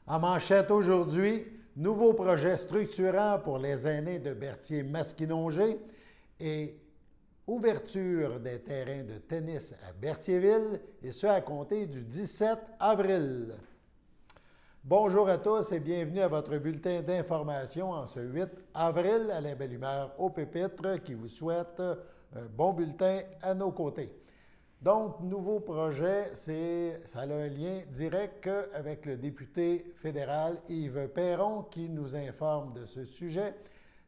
En manchette aujourd'hui, nouveau projet structurant pour les aînés de Berthier-Masquinongé et ouverture des terrains de tennis à Berthierville, et ce à compter du 17 avril. Bonjour à tous et bienvenue à votre bulletin d'information en ce 8 avril. Alain Bellumeur au pupitre qui vous souhaite un bon bulletin à nos côtés. Donc, nouveau projet, ça a un lien direct avec le député fédéral Yves Perron qui nous informe de ce sujet.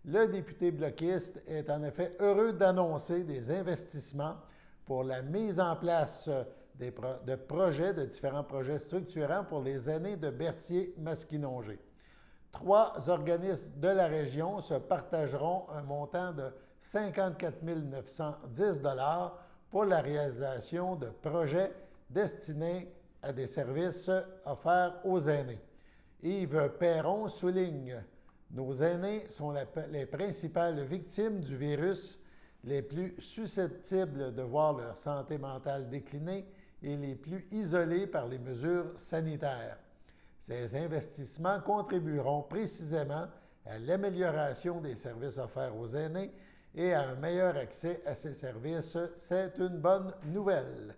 Le député bloquiste est en effet heureux d'annoncer des investissements pour la mise en place de différents projets structurants pour les aînés de Berthier-Masquinongé. 3 organismes de la région se partageront un montant de 54 910 $ pour la réalisation de projets destinés à des services offerts aux aînés. Yves Perron souligne « Nos aînés sont les principales victimes du virus, les plus susceptibles de voir leur santé mentale décliner et les plus isolés par les mesures sanitaires. Ces investissements contribueront précisément à l'amélioration des services offerts aux aînés et à un meilleur accès à ces services. C'est une bonne nouvelle.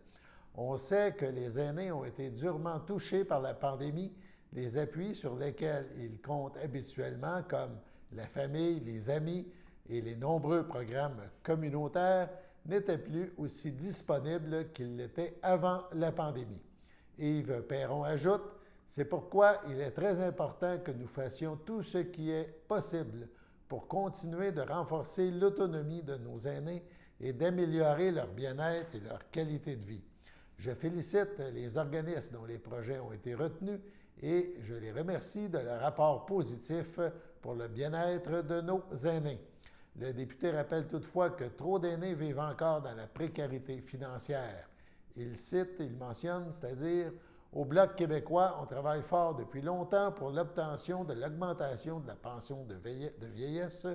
On sait que les aînés ont été durement touchés par la pandémie. Les appuis sur lesquels ils comptent habituellement, comme la famille, les amis et les nombreux programmes communautaires, n'étaient plus aussi disponibles qu'ils l'étaient avant la pandémie. Yves Perron ajoute « C'est pourquoi il est très important que nous fassions tout ce qui est possible pour continuer de renforcer l'autonomie de nos aînés et d'améliorer leur bien-être et leur qualité de vie. Je félicite les organismes dont les projets ont été retenus et je les remercie de leur apport positif pour le bien-être de nos aînés. » Le député rappelle toutefois que trop d'aînés vivent encore dans la précarité financière. Il mentionne, c'est-à-dire « Au Bloc québécois, on travaille fort depuis longtemps pour l'obtention de l'augmentation de la pension de vieillesse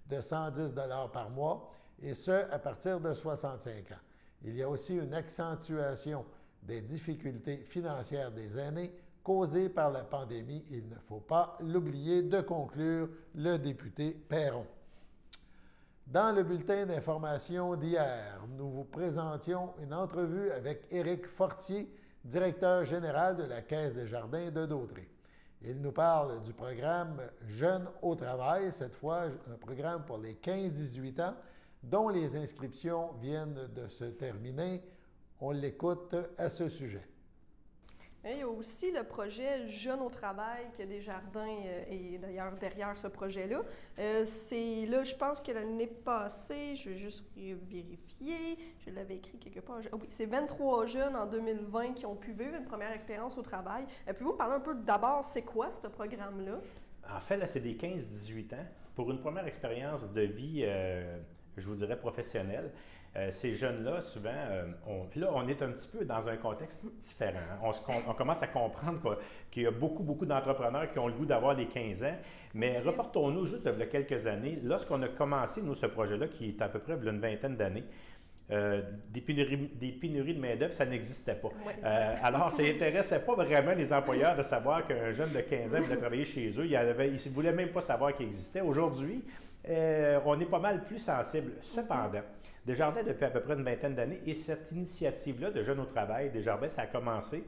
de 110 $ par mois, et ce, à partir de 65 ans. Il y a aussi une accentuation des difficultés financières des aînés causées par la pandémie. Il ne faut pas l'oublier » de conclure le député Perron. Dans le bulletin d'information d'hier, nous vous présentions une entrevue avec Éric Fortier, directeur général de la Caisse des Jardins de Dauдрey. Il nous parle du programme Jeunes au travail, cette fois un programme pour les 15-18 ans, dont les inscriptions viennent de se terminer. On l'écoute à ce sujet. Il y a aussi le projet Jeunes au travail que Desjardins est d'ailleurs derrière ce projet-là. C'est là, je pense que l'année passée, je vais juste vérifier, je l'avais écrit quelque part. Oh oui, c'est 23 jeunes en 2020 qui ont pu vivre une première expérience au travail. Pouvez-vous me parler un peu d'abord, c'est quoi ce programme-là? En fait, là, c'est des 15-18 ans. Pour une première expérience de vie, je vous dirais professionnelle, ces jeunes-là, souvent, puis là, on est un petit peu dans un contexte différent. On commence à comprendre qu'il y a beaucoup d'entrepreneurs qui ont le goût d'avoir les 15 ans, mais reportons-nous juste il y a quelques années. Lorsqu'on a commencé, nous, ce projet-là, qui est à peu près il y a une vingtaine d'années, des pénuries de main-d'œuvre, ça n'existait pas. Oui. Alors, ça n'intéressait pas vraiment les employeurs de savoir qu'un jeune de 15 ans voulait travailler chez eux. Ils ne voulaient même pas savoir qu'il existait. Aujourd'hui, on est pas mal plus sensible. Cependant, Desjardins, depuis à peu près une vingtaine d'années, et cette initiative-là de Jeunes au travail, Desjardins, ça a commencé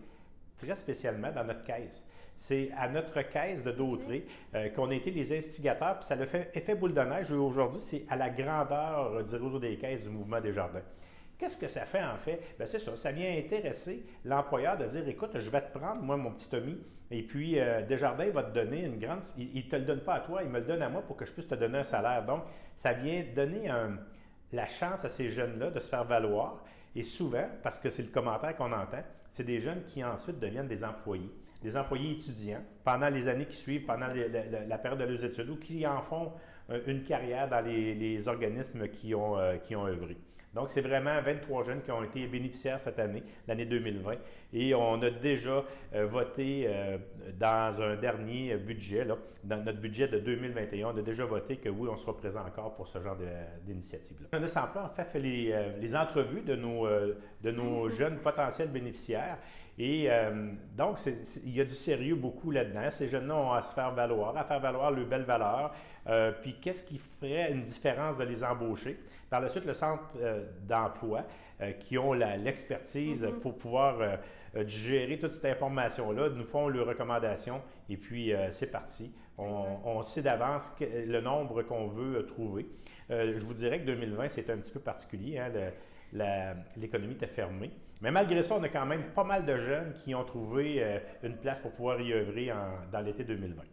très spécialement dans notre caisse. C'est à notre caisse de Dauдрey qu'on a été les instigateurs, puis ça a fait effet boule de neige. Aujourd'hui, c'est à la grandeur du réseau des caisses du mouvement Desjardins. Qu'est-ce que ça fait en fait? Bien, c'est ça vient intéresser l'employeur de dire, écoute, je vais te prendre, moi, mon petit Tommy, et puis Desjardins va te donner une grande... Il ne te le donne pas à toi, il me le donne à moi pour que je puisse te donner un salaire. Donc, ça vient donner la chance à ces jeunes-là de se faire valoir. Et souvent, parce que c'est le commentaire qu'on entend, c'est des jeunes qui ensuite deviennent des employés étudiants pendant les années qui suivent, pendant la période de leurs études, ou qui en font une carrière dans les organismes qui ont œuvré. Donc, c'est vraiment 23 jeunes qui ont été bénéficiaires cette année, l'année 2020. Et on a déjà voté dans un dernier budget, là, dans notre budget de 2021, on a déjà voté que oui, on sera présent encore pour ce genre d'initiative-là. Le Centre-emploi, en fait les entrevues de nos jeunes potentiels bénéficiaires. Et donc, il y a du sérieux beaucoup là-dedans. Ces jeunes-là ont à se faire valoir leurs belles valeurs. Puis, qu'est-ce qui ferait une différence de les embaucher? Par la suite, le centre d'emploi, qui ont l'expertise pour pouvoir gérer toute cette information-là, nous font leurs recommandations. Et puis, c'est parti. On sait d'avance le nombre qu'on veut trouver. Je vous dirais que 2020, c'est un petit peu particulier. Hein? L'économie était fermée. Mais malgré ça, on a quand même pas mal de jeunes qui ont trouvé une place pour pouvoir y œuvrer dans l'été 2020.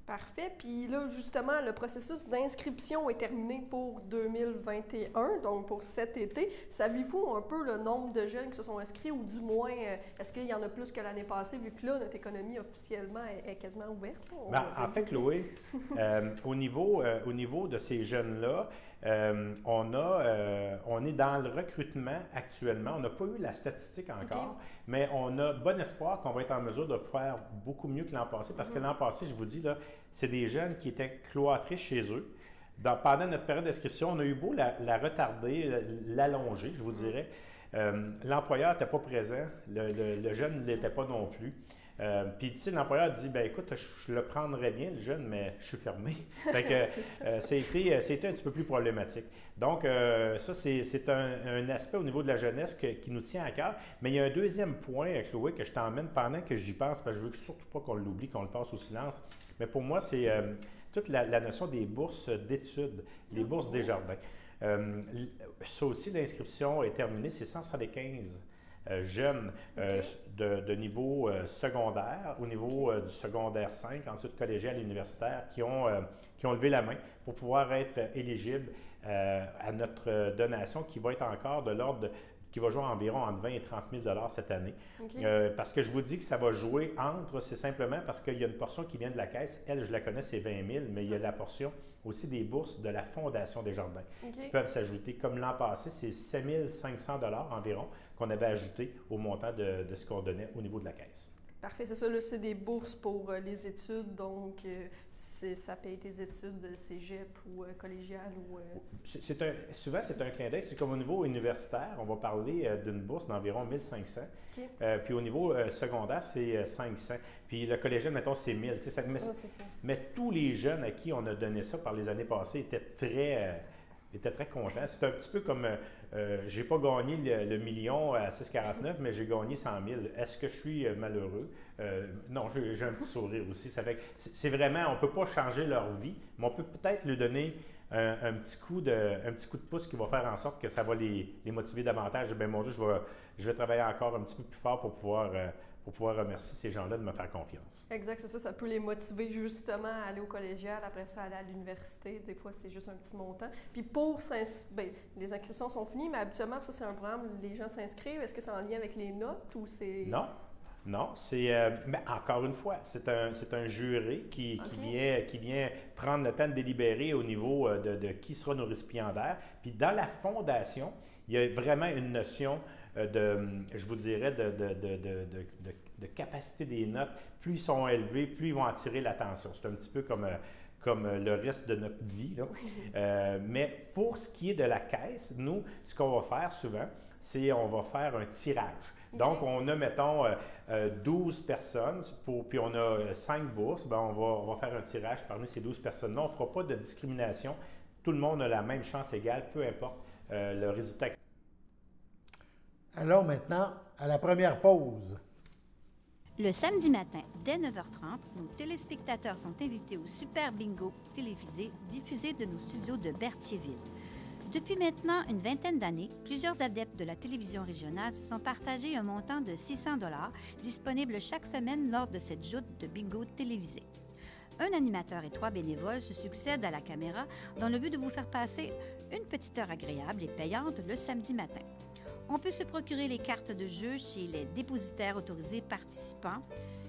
Parfait. Puis là, justement, le processus d'inscription est terminé pour 2021, donc pour cet été. Savez-vous un peu le nombre de jeunes qui se sont inscrits ou du moins, est-ce qu'il y en a plus que l'année passée, vu que là, notre économie officiellement est quasiment ouverte? En fait, Chloé, au niveau de ces jeunes-là, on est dans le recrutement actuellement. On n'a pas eu la statistique encore, mais on a bon espoir qu'on va être en mesure de faire beaucoup mieux que l'an passé, parce que l'an passé, je vous dis, là, c'est des jeunes qui étaient cloîtrés chez eux. Pendant notre période d'inscription, on a eu beau la retarder, l'allonger, je vous dirais. L'employeur n'était pas présent, le jeune ne l'était pas non plus. Puis, tu sais, l'employeur dit, ben écoute, je le prendrais bien, le jeune, mais je suis fermé. Fait que c'était un petit peu plus problématique. Donc, ça, c'est un aspect au niveau de la jeunesse qui nous tient à cœur. Mais il y a un deuxième point, Chloé, que je t'emmène pendant que j'y pense, parce que je veux surtout pas qu'on l'oublie, qu'on le passe au silence. Mais pour moi, c'est toute la notion des bourses d'études, les bourses Desjardins. Ça aussi, l'inscription est terminée, c'est 175 jeunes de niveau secondaire, au niveau du secondaire 5, ensuite collégial et universitaire, qui ont levé la main pour pouvoir être éligibles à notre donation qui va être encore de l'ordre qui va jouer environ entre 20 et 30 000 cette année. Parce que je vous dis que ça va jouer c'est simplement parce qu'il y a une portion qui vient de la caisse. Elle, je la connais, c'est 20 000, mais il y a la portion aussi des bourses de la Fondation Desjardins qui peuvent s'ajouter. Comme l'an passé, c'est 7 500 environ qu'on avait ajouté au montant de ce qu'on donnait au niveau de la caisse. Parfait, c'est ça, là, c'est des bourses pour les études, donc ça paye tes études cégep ou collégial ou... Souvent, c'est un clin d'œil. C'est comme au niveau universitaire, on va parler d'une bourse d'environ 1 500. Puis au niveau secondaire, c'est 500. Puis le collégial, mettons, c'est 1000. C'est ça. Mais tous les jeunes à qui on a donné ça par les années passées étaient très contents. C'est un petit peu comme, j'ai pas gagné le million à 6,49, mais j'ai gagné 100 000. Est-ce que je suis malheureux? Non, j'ai un petit sourire aussi. Ça fait que c'est vraiment, on ne peut pas changer leur vie, mais on peut peut-être lui donner un petit coup de pouce qui va faire en sorte que ça va les motiver davantage. Bien, mon Dieu, je vais travailler encore un petit peu plus fort pour pouvoir remercier ces gens-là de me faire confiance. Exact, c'est ça. Ça peut les motiver justement à aller au collégial, après ça aller à l'université. Des fois, c'est juste un petit montant. Puis les inscriptions sont finies, mais habituellement, ça, c'est un programme où les gens s'inscrivent. Est-ce que c'est en lien avec les notes ou c'est... Non, mais encore une fois, c'est un jury qui vient prendre le temps de délibérer au niveau de qui sera nos récipiendaires. Puis dans la fondation, il y a vraiment une notion je vous dirais, de capacité des notes. Plus ils sont élevés, plus ils vont attirer l'attention. C'est un petit peu comme le reste de notre vie. Mais pour ce qui est de la caisse, nous, ce qu'on va faire souvent, c'est on va faire un tirage. Donc, on a, mettons, 12 personnes, puis on a 5 bourses. Bien, on va faire un tirage parmi ces 12 personnes-là. On ne fera pas de discrimination. Tout le monde a la même chance égale, peu importe le résultat. Allons maintenant à la première pause. Le samedi matin, dès 9h30, nos téléspectateurs sont invités au Super Bingo télévisé diffusé de nos studios de Berthierville. Depuis maintenant une vingtaine d'années, plusieurs adeptes de la télévision régionale se sont partagés un montant de 600 $ disponible chaque semaine lors de cette joute de bingo télévisé. Un animateur et 3 bénévoles se succèdent à la caméra dans le but de vous faire passer une petite heure agréable et payante le samedi matin. On peut se procurer les cartes de jeu chez les dépositaires autorisés participants,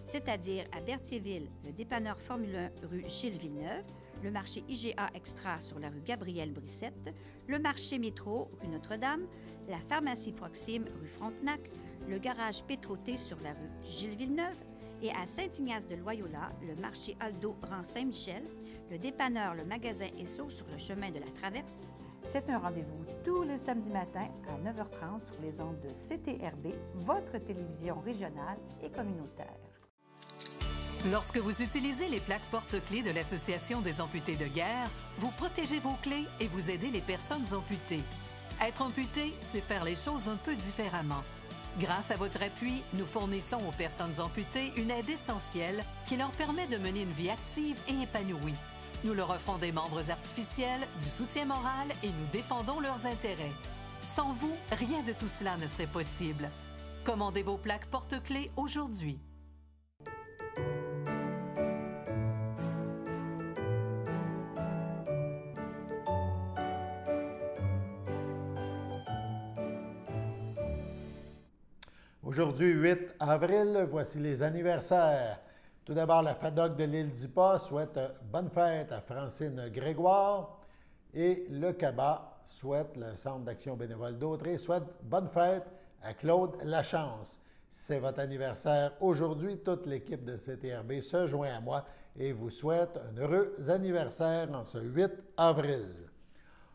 c'est-à-dire à Berthierville, le dépanneur Formule 1 rue Gilles Villeneuve, le marché IGA Extra sur la rue Gabrielle Brissette, le marché Métro rue Notre-Dame, la pharmacie Proxime rue Frontenac, le garage Pétroté sur la rue Gilles Villeneuve et à Saint-Ignace de Loyola, le marché Aldo rang Saint-Michel, le dépanneur Le Magasin Esso sur le chemin de la Traverse, C'est un rendez-vous tous les samedis matins à 9h30 sur les ondes de CTRB, votre télévision régionale et communautaire. Lorsque vous utilisez les plaques porte-clés de l'Association des amputés de guerre, vous protégez vos clés et vous aidez les personnes amputées. Être amputé, c'est faire les choses un peu différemment. Grâce à votre appui, nous fournissons aux personnes amputées une aide essentielle qui leur permet de mener une vie active et épanouie. Nous leur offrons des membres artificiels, du soutien moral et nous défendons leurs intérêts. Sans vous, rien de tout cela ne serait possible. Commandez vos plaques porte-clés aujourd'hui. Aujourd'hui, 8 avril, voici les anniversaires. Tout d'abord, la FADOC de l'île d'Ipa souhaite bonne fête à Francine Grégoire et le CABA souhaite, le Centre d'action bénévole d'Autrey, souhaite bonne fête à Claude Lachance. C'est votre anniversaire aujourd'hui. Toute l'équipe de CTRB se joint à moi et vous souhaite un heureux anniversaire en ce 8 avril.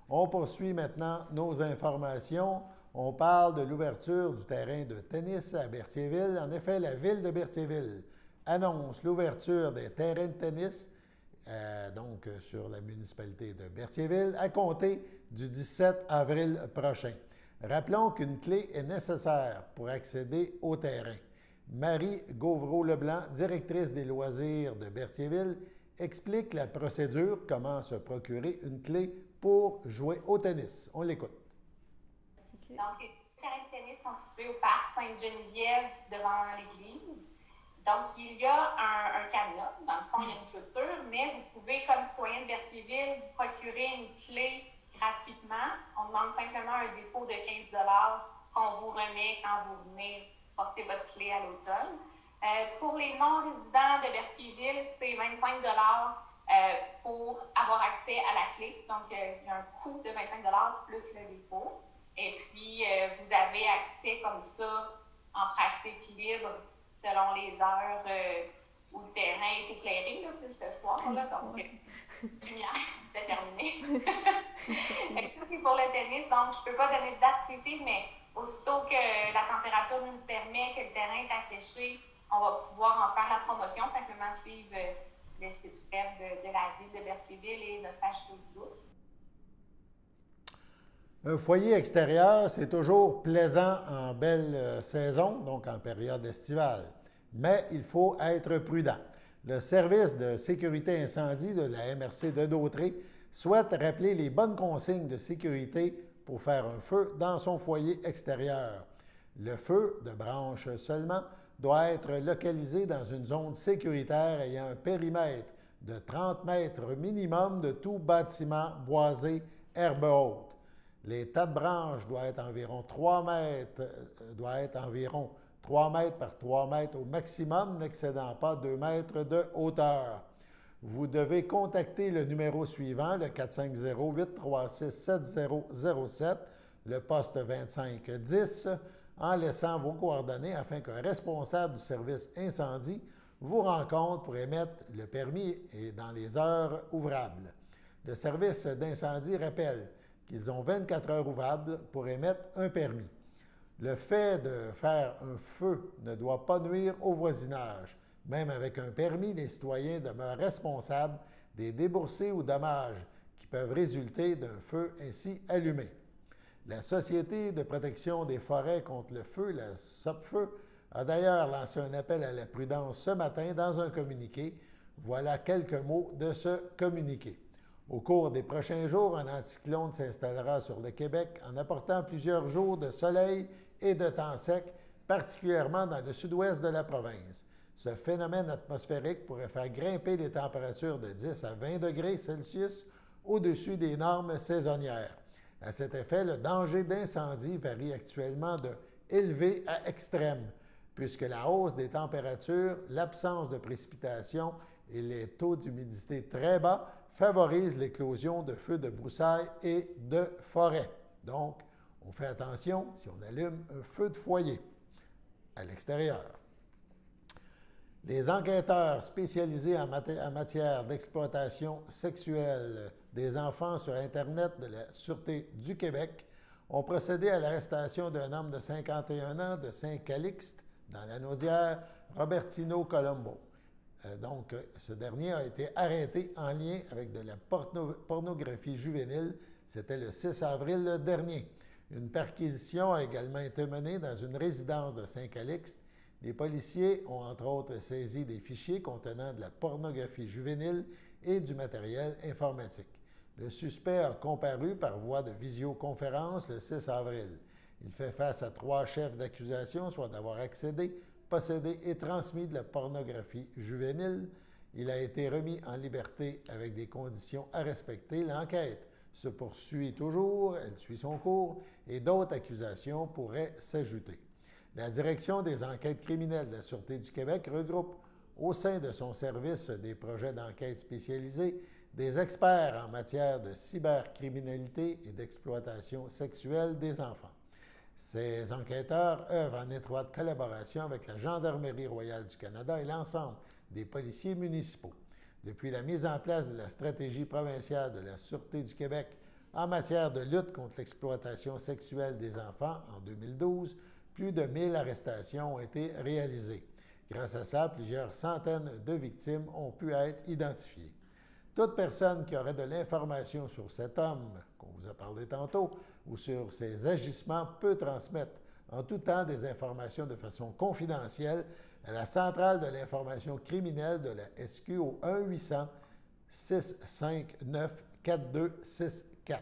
On poursuit maintenant nos informations. On parle de l'ouverture du terrain de tennis à Berthierville. En effet, la ville de Berthierville annonce l'ouverture des terrains de tennis, sur la municipalité de Berthierville, à compter du 17 avril prochain. Rappelons qu'une clé est nécessaire pour accéder au terrain. Marie Gauvreau-Leblanc, directrice des loisirs de Berthierville, explique la procédure, comment se procurer une clé pour jouer au tennis. On l'écoute. Donc, les terrains de tennis sont situés au parc Sainte-Geneviève devant l'église. Donc, il y a un cadenas. Dans le fond, il y a une clôture, mais vous pouvez, comme citoyen de Berthierville, vous procurer une clé gratuitement. On demande simplement un dépôt de 15 $ qu'on vous remet quand vous venez porter votre clé à l'automne. Pour les non-résidents de Berthierville, c'est 25 $ pour avoir accès à la clé. Donc, il y a un coût de 25 $ plus le dépôt. Et puis, vous avez accès comme ça, en pratique libre, selon les heures où le terrain est éclairé, là, plus le soir. Là, donc, lumière, c'est terminé. Ça, c'est pour le tennis. Donc, je ne peux pas donner de date précise, mais aussitôt que la température nous le permet, que le terrain est asséché, on va pouvoir en faire la promotion. Simplement suivre le site web de la ville de Berthierville et notre page Facebook. Un foyer extérieur, c'est toujours plaisant en belle saison, donc en période estivale. Mais il faut être prudent. Le service de sécurité incendie de la MRC de Dautrey souhaite rappeler les bonnes consignes de sécurité pour faire un feu dans son foyer extérieur. Le feu, de branche seulement, doit être localisé dans une zone sécuritaire ayant un périmètre de 30 mètres minimum de tout bâtiment boisé, herbe haute. Les tas de branches doivent être environ 3 mètres par 3 mètres au maximum, n'excédant pas 2 mètres de hauteur. Vous devez contacter le numéro suivant, le 450-836-7007, le poste 2510, en laissant vos coordonnées afin qu'un responsable du service incendie vous rencontre pour émettre le permis et dans les heures ouvrables. Le service d'incendie rappelle qu'ils ont 24 heures ouvrables pour émettre un permis. Le fait de faire un feu ne doit pas nuire au voisinage. Même avec un permis, les citoyens demeurent responsables des déboursés ou dommages qui peuvent résulter d'un feu ainsi allumé. La Société de protection des forêts contre le feu, la SOPFEU, a d'ailleurs lancé un appel à la prudence ce matin dans un communiqué. Voilà quelques mots de ce communiqué. Au cours des prochains jours, un anticyclone s'installera sur le Québec en apportant plusieurs jours de soleil et de temps sec, particulièrement dans le sud-ouest de la province. Ce phénomène atmosphérique pourrait faire grimper les températures de 10 à 20 degrés Celsius au-dessus des normes saisonnières. À cet effet, le danger d'incendie varie actuellement de élevé à extrême, puisque la hausse des températures, l'absence de précipitations et les taux d'humidité très bas favorisent l'éclosion de feux de broussailles et de forêt. Donc, on fait attention si on allume un feu de foyer à l'extérieur. Les enquêteurs spécialisés en matière d'exploitation sexuelle des enfants sur Internet de la Sûreté du Québec ont procédé à l'arrestation d'un homme de 51 ans de Saint-Calixte, dans la Naudière, Robertino Colombo. Donc, ce dernier a été arrêté en lien avec de la pornographie juvénile. C'était le 6 avril dernier. Une perquisition a également été menée dans une résidence de Saint-Calixte. Les policiers ont entre autres saisi des fichiers contenant de la pornographie juvénile et du matériel informatique. Le suspect a comparu par voie de visioconférence le 6 avril. Il fait face à 3 chefs d'accusation, soit d'avoir accédé, possédé et transmis de la pornographie juvénile. Il a été remis en liberté avec des conditions à respecter. L'enquête se poursuit toujours, elle suit son cours, et d'autres accusations pourraient s'ajouter. La Direction des enquêtes criminelles de la Sûreté du Québec regroupe au sein de son service des projets d'enquête spécialisés des experts en matière de cybercriminalité et d'exploitation sexuelle des enfants. Ces enquêteurs œuvrent en étroite collaboration avec la Gendarmerie royale du Canada et l'ensemble des policiers municipaux. Depuis la mise en place de la stratégie provinciale de la Sûreté du Québec en matière de lutte contre l'exploitation sexuelle des enfants en 2012, plus de 1000 arrestations ont été réalisées. Grâce à ça, plusieurs centaines de victimes ont pu être identifiées. Toute personne qui aurait de l'information sur cet homme, qu'on vous a parlé tantôt, ou sur ses agissements peut transmettre en tout temps des informations de façon confidentielle à la Centrale de l'information criminelle de la SQ au 1-800-659-4264.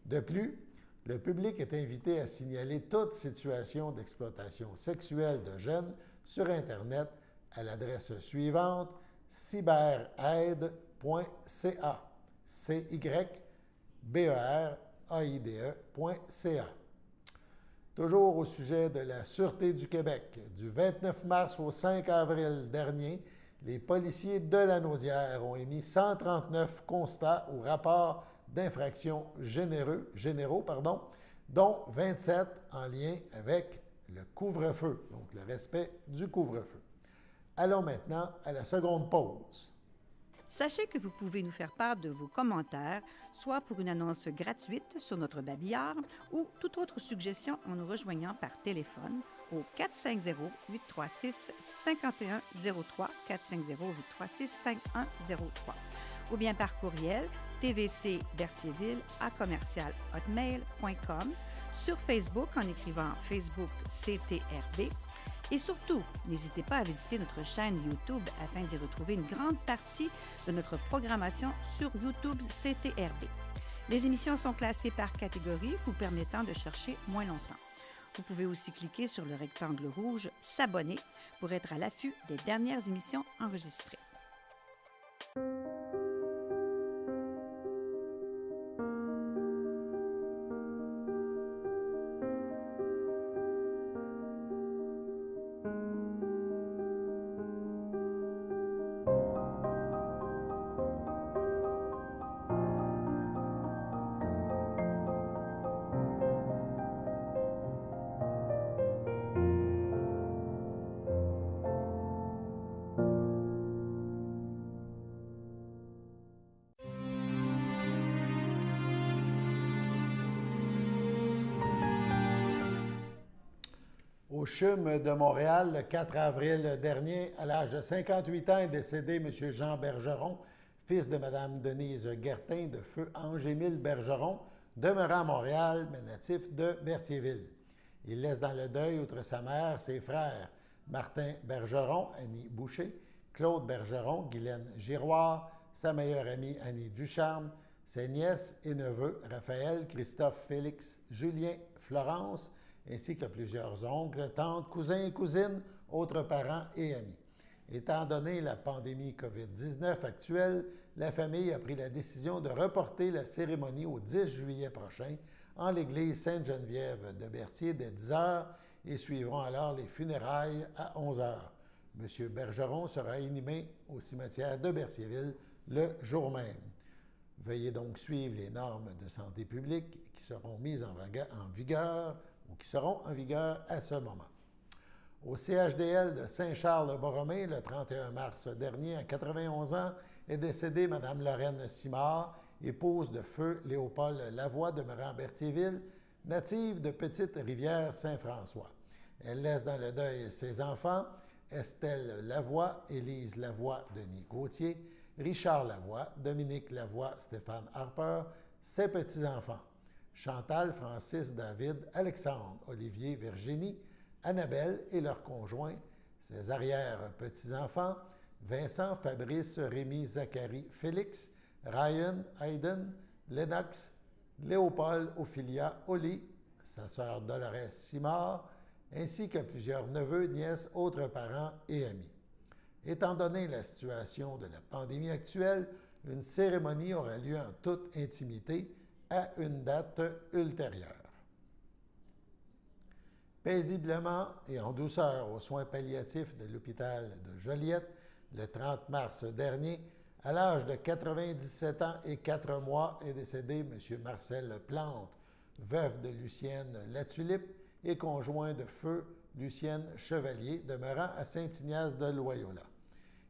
De plus, le public est invité à signaler toute situation d'exploitation sexuelle de jeunes sur Internet à l'adresse suivante cyberaide.ca cyberaide.ca. Toujours au sujet de la Sûreté du Québec, du 29 mars au 5 avril dernier, les policiers de la Naudière ont émis 139 constats ou rapports d'infractions généraux, dont 27 en lien avec le couvre-feu, donc le respect du couvre-feu. Allons maintenant à la seconde pause. Sachez que vous pouvez nous faire part de vos commentaires, soit pour une annonce gratuite sur notre babillard ou toute autre suggestion en nous rejoignant par téléphone au 450-836-5103, 450-836-5103, ou bien par courriel tvcberthierville@hotmail.com, sur Facebook en écrivant Facebook CTRB. Et surtout, n'hésitez pas à visiter notre chaîne YouTube afin d'y retrouver une grande partie de notre programmation sur YouTube CTRB. Les émissions sont classées par catégorie, vous permettant de chercher moins longtemps. Vous pouvez aussi cliquer sur le rectangle rouge « S'abonner » pour être à l'affût des dernières émissions enregistrées. Au CHUM de Montréal, le 4 avril dernier, à l'âge de 58 ans, est décédé M. Jean Bergeron, fils de Mme Denise Guertin de feu Ange-Émile Bergeron, demeurant à Montréal, mais natif de Berthierville. Il laisse dans le deuil, outre sa mère, ses frères Martin Bergeron, Annie Boucher, Claude Bergeron, Guylaine Giroir, sa meilleure amie Annie Ducharme, ses nièces et neveux Raphaël, Christophe, Félix, Julien, Florence, ainsi que plusieurs oncles, tantes, cousins et cousines, autres parents et amis. Étant donné la pandémie COVID-19 actuelle, la famille a pris la décision de reporter la cérémonie au 10 juillet prochain en l'église Sainte-Geneviève de Berthier dès 10 h et suivront alors les funérailles à 11 h. M. Bergeron sera inhumé au cimetière de Berthierville le jour même. Veuillez donc suivre les normes de santé publique qui seront mises en vigueur ou qui seront en vigueur à ce moment. Au CHDL de Saint-Charles-Borromée, le 31 mars dernier, à 91 ans, est décédée Mme Lorraine Simard, épouse de feu Léopold Lavoie, demeurant à Berthierville, native de Petite-Rivière-Saint-François. Elle laisse dans le deuil ses enfants, Estelle Lavoie, Élise Lavoie, Denis Gauthier, Richard Lavoie, Dominique Lavoie, Stéphane Harper, ses petits-enfants, Chantal, Francis, David, Alexandre, Olivier, Virginie, Annabelle et leurs conjoints, ses arrière-petits-enfants, Vincent, Fabrice, Rémi, Zachary, Félix, Ryan, Hayden, Lennox, Léopold, Ophelia, Oli, sa sœur Dolores Simard, ainsi que plusieurs neveux, nièces, autres parents et amis. Étant donné la situation de la pandémie actuelle, une cérémonie aura lieu en toute intimité à une date ultérieure. Paisiblement et en douceur aux soins palliatifs de l'hôpital de Joliette, le 30 mars dernier, à l'âge de 97 ans et 4 mois, est décédé M. Marcel Plante, veuf de Lucienne Latulippe et conjoint de feu Lucienne Chevalier, demeurant à Saint-Ignace de Loyola.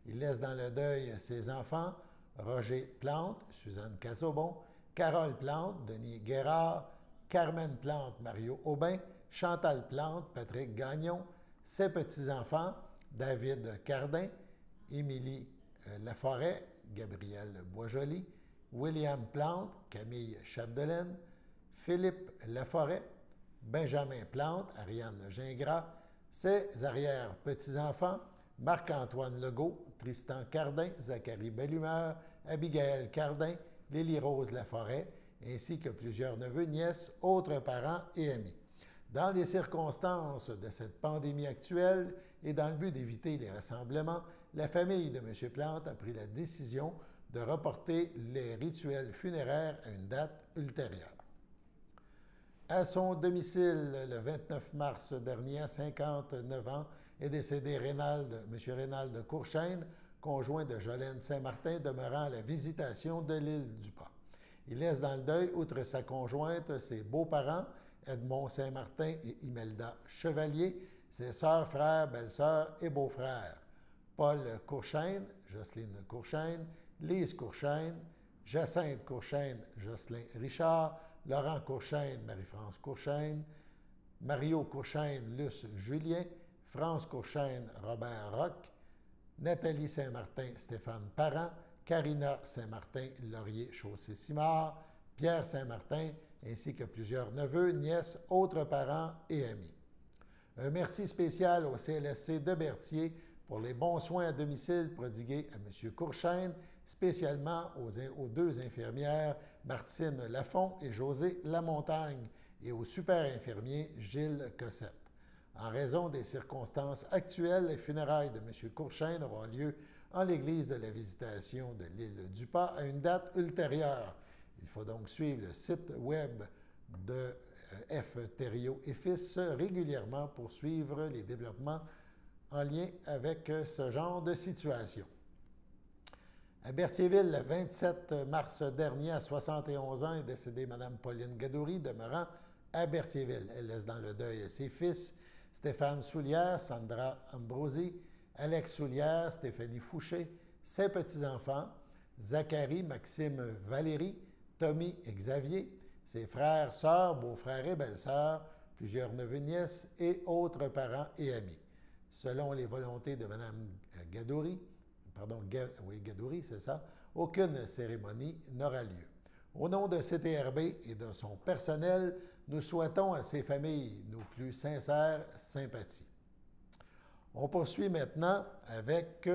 Il laisse dans le deuil ses enfants, Roger Plante, Suzanne Casobon, Carole Plante, Denis Guérard, Carmen Plante, Mario Aubin, Chantal Plante, Patrick Gagnon, ses petits-enfants, David Cardin, Émilie Laforêt, Gabriel Boisjoli, William Plante, Camille Chapdelaine, Philippe Laforêt, Benjamin Plante, Ariane Gingras, ses arrière-petits-enfants, Marc-Antoine Legault, Tristan Cardin, Zachary Bellumeur, Abigail Cardin, Lily-Rose Laforêt, ainsi que plusieurs neveux, nièces, autres parents et amis. Dans les circonstances de cette pandémie actuelle et dans le but d'éviter les rassemblements, la famille de M. Plante a pris la décision de reporter les rituels funéraires à une date ultérieure. À son domicile, le 29 mars dernier, à 59 ans, est décédé M. Rénald Courchaine, conjoint de Jolène Saint-Martin, demeurant à la Visitation de l'île du Pas. Il laisse dans le deuil, outre sa conjointe, ses beaux-parents, Edmond Saint-Martin et Imelda Chevalier, ses sœurs, frères, belles-sœurs et beaux-frères, Paul Courchaine, Jocelyne Courchaine, Lise Courchaine, Jacinthe Courchaine, Jocelyn Richard, Laurent Courchaine, Marie-France Courchaine, Mario Courchaine, Luce Julien, France Courchaine, Robert Roch, Nathalie Saint-Martin, Stéphane Parent, Carina Saint-Martin, Laurier Chaussé-Simard, Pierre Saint-Martin, ainsi que plusieurs neveux, nièces, autres parents et amis. Un merci spécial au CLSC de Berthier pour les bons soins à domicile prodigués à M. Courchaine, spécialement aux deux infirmières Martine Lafont et José Lamontagne, et au super infirmier Gilles Cossette. En raison des circonstances actuelles, les funérailles de M. Courchaine auront lieu en l'église de la Visitation de l'île du Pas à une date ultérieure. Il faut donc suivre le site web de F. Thériault et Fils régulièrement pour suivre les développements en lien avec ce genre de situation. À Berthierville, le 27 mars dernier, à 71 ans, est décédée Mme Pauline Gadouri, demeurant à Berthierville. Elle laisse dans le deuil ses fils, Stéphane Soulière, Sandra Ambrosi, Alex Soulière, Stéphanie Fouché, ses petits-enfants, Zachary, Maxime, Valérie, Tommy et Xavier, ses frères, sœurs, beaux-frères et belles-sœurs, plusieurs neveux, nièces et autres parents et amis. Selon les volontés de Mme Gadouri, Gadouri, c'est ça, aucune cérémonie n'aura lieu. Au nom de CTRB et de son personnel, nous souhaitons à ces familles nos plus sincères sympathies. On poursuit maintenant avec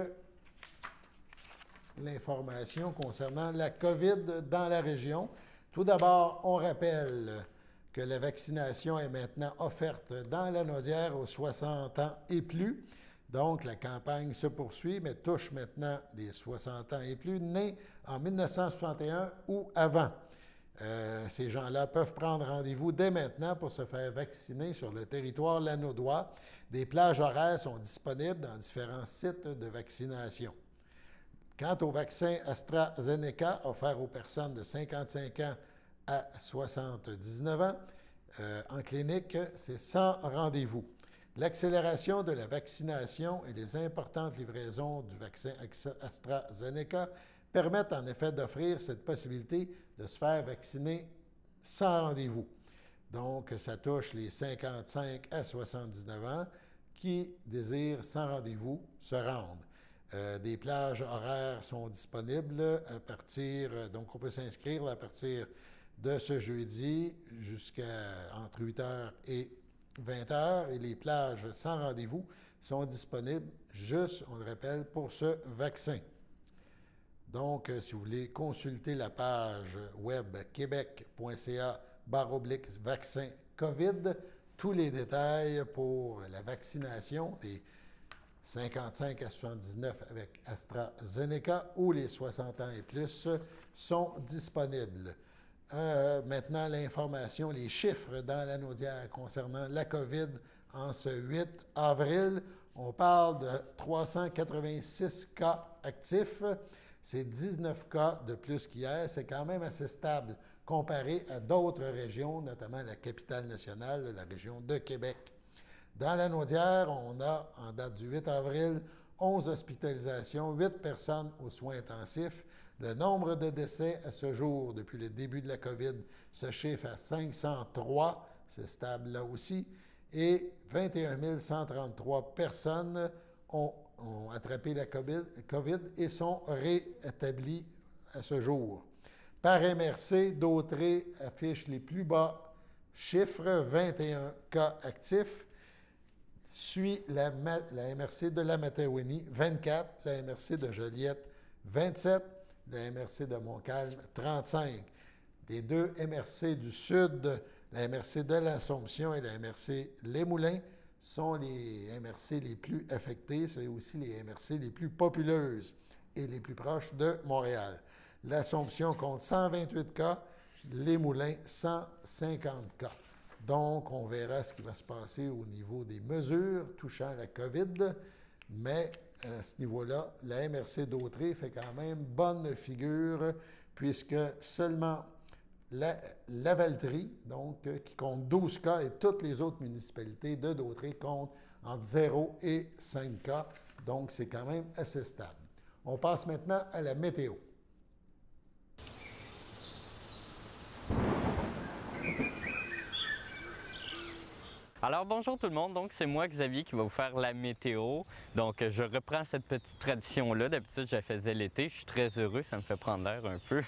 l'information concernant la COVID dans la région. Tout d'abord, on rappelle que la vaccination est maintenant offerte dans la Naudière aux 60 ans et plus. Donc, la campagne se poursuit, mais touche maintenant les 60 ans et plus, nés en 1961 ou avant. Ces gens-là peuvent prendre rendez-vous dès maintenant pour se faire vacciner sur le territoire lanaudois. Des plages horaires sont disponibles dans différents sites de vaccination. Quant au vaccin AstraZeneca offert aux personnes de 55 ans à 79 ans, en clinique, c'est sans rendez-vous. L'accélération de la vaccination et les importantes livraisons du vaccin AstraZeneca permettent en effet d'offrir cette possibilité de se faire vacciner sans rendez-vous. Donc, ça touche les 55 à 79 ans qui désirent sans rendez-vous se rendre. Des plages horaires sont disponibles à partir, donc on peut s'inscrire à partir de ce jeudi jusqu'à entre 8h et 20h, et les plages sans rendez-vous sont disponibles juste, on le rappelle, pour ce vaccin. Donc, si vous voulez consulter la page web québec.ca/vaccin COVID, tous les détails pour la vaccination des 55 à 79 avec AstraZeneca ou les 60 ans et plus sont disponibles. Maintenant, l'information, les chiffres dans la Naudière concernant la COVID en ce 8 avril. On parle de 386 cas actifs. C'est 19 cas de plus qu'hier. C'est quand même assez stable comparé à d'autres régions, notamment la capitale nationale, la région de Québec. Dans la Naudière, on a, en date du 8 avril, 11 hospitalisations, 8 personnes aux soins intensifs. Le nombre de décès à ce jour, depuis le début de la COVID, se chiffre à 503, c'est stable là aussi, et 21 133 personnes ont attrapé la COVID et sont rétablies à ce jour. Par MRC, Dautré affiche les plus bas chiffres, 21 cas actifs. Suit la MRC de la Matawini, 24, la MRC de Joliette, 27, la MRC de Montcalm, 35. Les deux MRC du Sud, la MRC de l'Assomption et la MRC Les Moulins, sont les MRC les plus affectés. C'est aussi les MRC les plus populeuses et les plus proches de Montréal. L'Assomption compte 128 cas, Les Moulins, 150 cas. Donc, on verra ce qui va se passer au niveau des mesures touchant la COVID, mais à ce niveau-là, la MRC d'Autré fait quand même bonne figure, puisque seulement la Lavaltrie, donc, qui compte 12 cas, et toutes les autres municipalités de Dautré comptent entre 0 et 5 cas, donc c'est quand même assez stable. On passe maintenant à la météo. Alors bonjour tout le monde, donc c'est moi Xavier qui va vous faire la météo. Donc je reprends cette petite tradition-là, d'habitude je la faisais l'été, je suis très heureux, ça me fait prendre l'air un peu.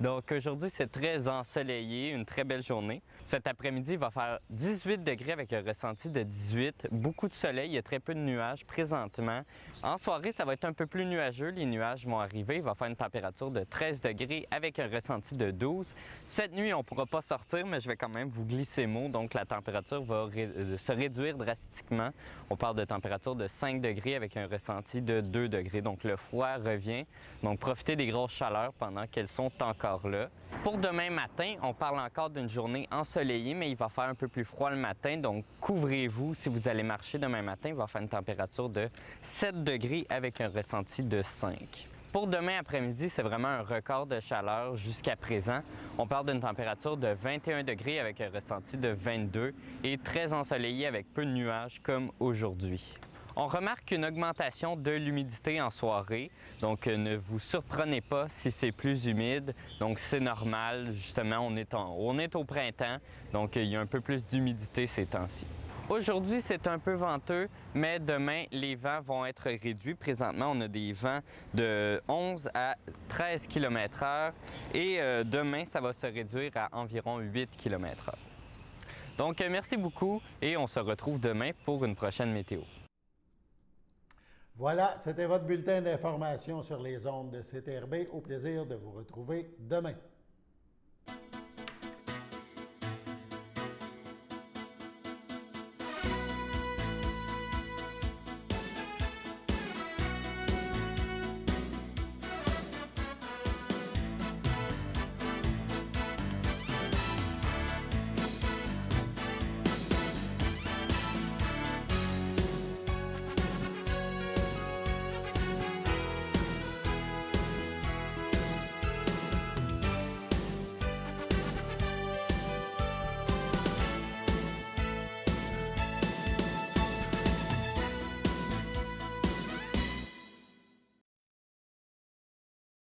Donc aujourd'hui c'est très ensoleillé, une très belle journée. Cet après-midi il va faire 18 degrés avec un ressenti de 18, beaucoup de soleil, il y a très peu de nuages présentement. En soirée ça va être un peu plus nuageux, les nuages vont arriver, il va faire une température de 13 degrés avec un ressenti de 12. Cette nuit on ne pourra pas sortir mais je vais quand même vous glisser mot, donc la température va se réduire drastiquement. On parle de température de 5 degrés avec un ressenti de 2 degrés. Donc le froid revient. Donc profitez des grosses chaleurs pendant qu'elles sont encore là. Pour demain matin, on parle encore d'une journée ensoleillée, mais il va faire un peu plus froid le matin. Donc couvrez-vous si vous allez marcher demain matin. Il va faire une température de 7 degrés avec un ressenti de 5. Pour demain après-midi, c'est vraiment un record de chaleur jusqu'à présent. On parle d'une température de 21 degrés avec un ressenti de 22 et très ensoleillé avec peu de nuages comme aujourd'hui. On remarque une augmentation de l'humidité en soirée, donc ne vous surprenez pas si c'est plus humide. Donc c'est normal, justement, on est au printemps, donc il y a un peu plus d'humidité ces temps-ci. Aujourd'hui, c'est un peu venteux, mais demain, les vents vont être réduits. Présentement, on a des vents de 11 à 13 km/h et demain, ça va se réduire à environ 8 km/h. Donc, merci beaucoup et on se retrouve demain pour une prochaine météo. Voilà, c'était votre bulletin d'information sur les ondes de CTRB. Au plaisir de vous retrouver demain.